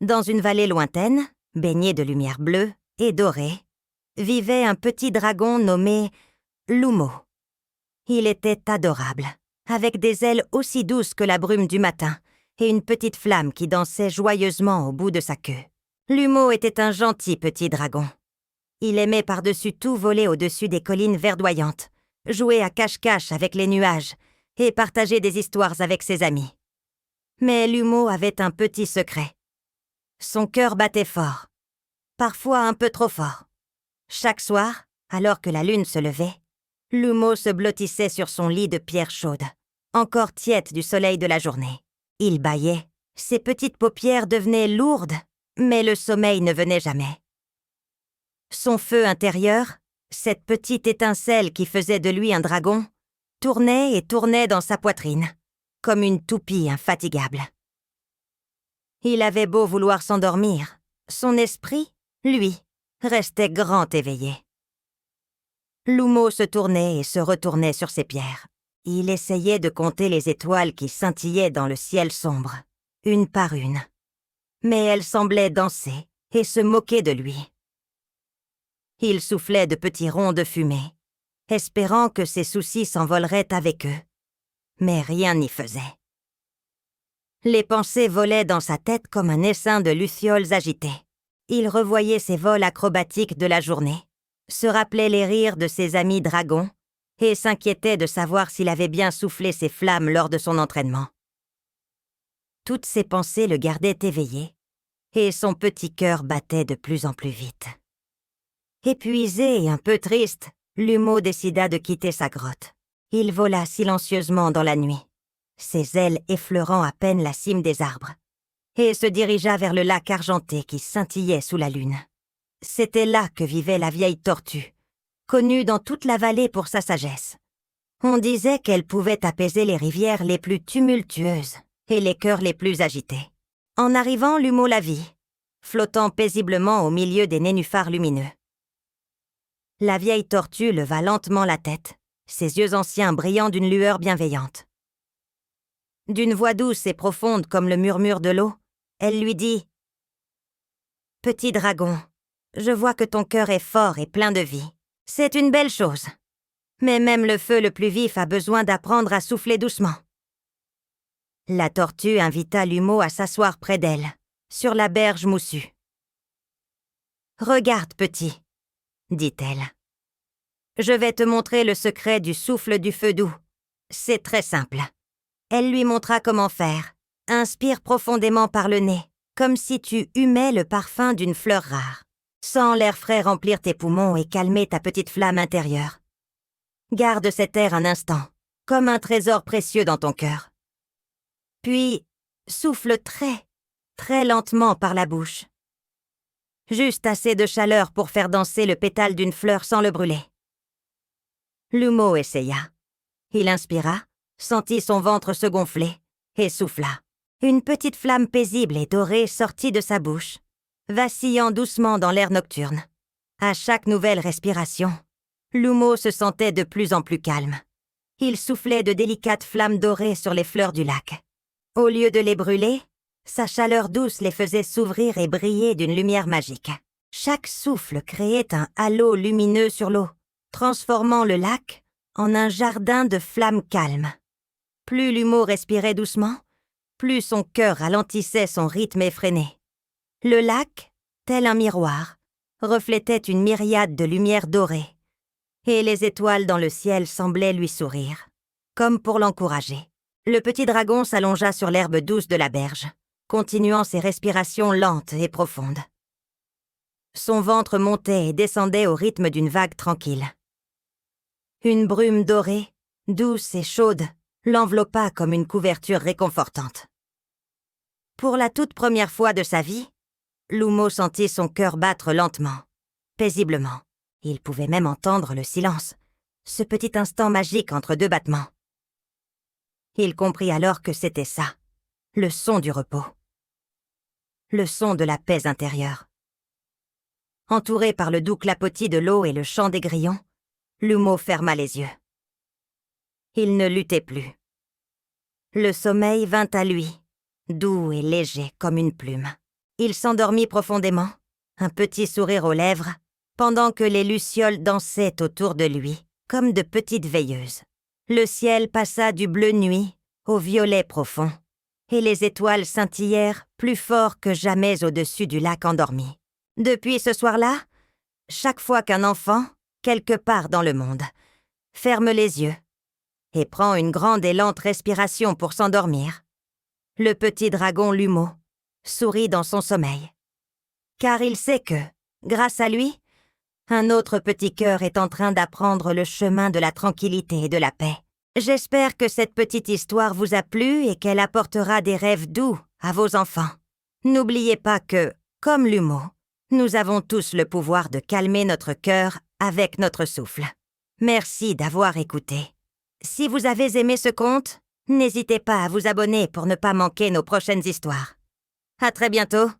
Dans une vallée lointaine, baignée de lumière bleue et dorée, vivait un petit dragon nommé Lumo. Il était adorable, avec des ailes aussi douces que la brume du matin et une petite flamme qui dansait joyeusement au bout de sa queue. Lumo était un gentil petit dragon. Il aimait par-dessus tout voler au-dessus des collines verdoyantes, jouer à cache-cache avec les nuages et partager des histoires avec ses amis. Mais Lumo avait un petit secret. Son cœur battait fort, parfois un peu trop fort. Chaque soir, alors que la lune se levait, Lumo se blottissait sur son lit de pierre chaude, encore tiède du soleil de la journée. Il bâillait, ses petites paupières devenaient lourdes, mais le sommeil ne venait jamais. Son feu intérieur, cette petite étincelle qui faisait de lui un dragon, tournait et tournait dans sa poitrine, comme une toupie infatigable. Il avait beau vouloir s'endormir, son esprit, lui, restait grand éveillé. Lumo se tournait et se retournait sur ses pierres. Il essayait de compter les étoiles qui scintillaient dans le ciel sombre, une par une. Mais elles semblaient danser et se moquer de lui. Il soufflait de petits ronds de fumée, espérant que ses soucis s'envoleraient avec eux. Mais rien n'y faisait. Les pensées volaient dans sa tête comme un essaim de lucioles agitées. Il revoyait ses vols acrobatiques de la journée, se rappelait les rires de ses amis dragons et s'inquiétait de savoir s'il avait bien soufflé ses flammes lors de son entraînement. Toutes ces pensées le gardaient éveillé, et son petit cœur battait de plus en plus vite. Épuisé et un peu triste, Lumo décida de quitter sa grotte. Il vola silencieusement dans la nuit, ses ailes effleurant à peine la cime des arbres, et se dirigea vers le lac argenté qui scintillait sous la lune. C'était là que vivait la vieille tortue, connue dans toute la vallée pour sa sagesse. On disait qu'elle pouvait apaiser les rivières les plus tumultueuses et les cœurs les plus agités. En arrivant, Lumo la vit, flottant paisiblement au milieu des nénuphars lumineux. La vieille tortue leva lentement la tête, ses yeux anciens brillant d'une lueur bienveillante. D'une voix douce et profonde comme le murmure de l'eau, elle lui dit « Petit dragon, je vois que ton cœur est fort et plein de vie. C'est une belle chose. Mais même le feu le plus vif a besoin d'apprendre à souffler doucement. » La tortue invita Lumo à s'asseoir près d'elle, sur la berge moussue. « Regarde, petit, » dit-elle. « Je vais te montrer le secret du souffle du feu doux. C'est très simple. » Elle lui montra comment faire. Inspire profondément par le nez, comme si tu humais le parfum d'une fleur rare. Sens l'air frais remplir tes poumons et calmer ta petite flamme intérieure. Garde cet air un instant, comme un trésor précieux dans ton cœur. Puis, souffle très, très lentement par la bouche. Juste assez de chaleur pour faire danser le pétale d'une fleur sans le brûler. Lumo essaya. Il inspira, sentit son ventre se gonfler et souffla. Une petite flamme paisible et dorée sortit de sa bouche, vacillant doucement dans l'air nocturne. À chaque nouvelle respiration, Lumo se sentait de plus en plus calme. Il soufflait de délicates flammes dorées sur les fleurs du lac. Au lieu de les brûler, sa chaleur douce les faisait s'ouvrir et briller d'une lumière magique. Chaque souffle créait un halo lumineux sur l'eau, transformant le lac en un jardin de flammes calmes. Plus Lumo respirait doucement, plus son cœur ralentissait son rythme effréné. Le lac, tel un miroir, reflétait une myriade de lumières dorées, et les étoiles dans le ciel semblaient lui sourire, comme pour l'encourager. Le petit dragon s'allongea sur l'herbe douce de la berge, continuant ses respirations lentes et profondes. Son ventre montait et descendait au rythme d'une vague tranquille. Une brume dorée, douce et chaude, l'enveloppa comme une couverture réconfortante. Pour la toute première fois de sa vie, Lumo sentit son cœur battre lentement, paisiblement. Il pouvait même entendre le silence, ce petit instant magique entre deux battements. Il comprit alors que c'était ça, le son du repos. Le son de la paix intérieure. Entouré par le doux clapotis de l'eau et le chant des grillons, Lumo ferma les yeux. Il ne luttait plus. Le sommeil vint à lui, doux et léger comme une plume. il s'endormit profondément, un petit sourire aux lèvres, pendant que les lucioles dansaient autour de lui, comme de petites veilleuses. Le ciel passa du bleu nuit au violet profond, et les étoiles scintillèrent plus fort que jamais au-dessus du lac endormi. Depuis ce soir-là, chaque fois qu'un enfant, quelque part dans le monde, ferme les yeux et prend une grande et lente respiration pour s'endormir, le petit dragon Lumeau sourit dans son sommeil. Car il sait que, grâce à lui, un autre petit cœur est en train d'apprendre le chemin de la tranquillité et de la paix. J'espère que cette petite histoire vous a plu et qu'elle apportera des rêves doux à vos enfants. N'oubliez pas que, comme Lumeau, nous avons tous le pouvoir de calmer notre cœur avec notre souffle. Merci d'avoir écouté. Si vous avez aimé ce conte, n'hésitez pas à vous abonner pour ne pas manquer nos prochaines histoires. À très bientôt!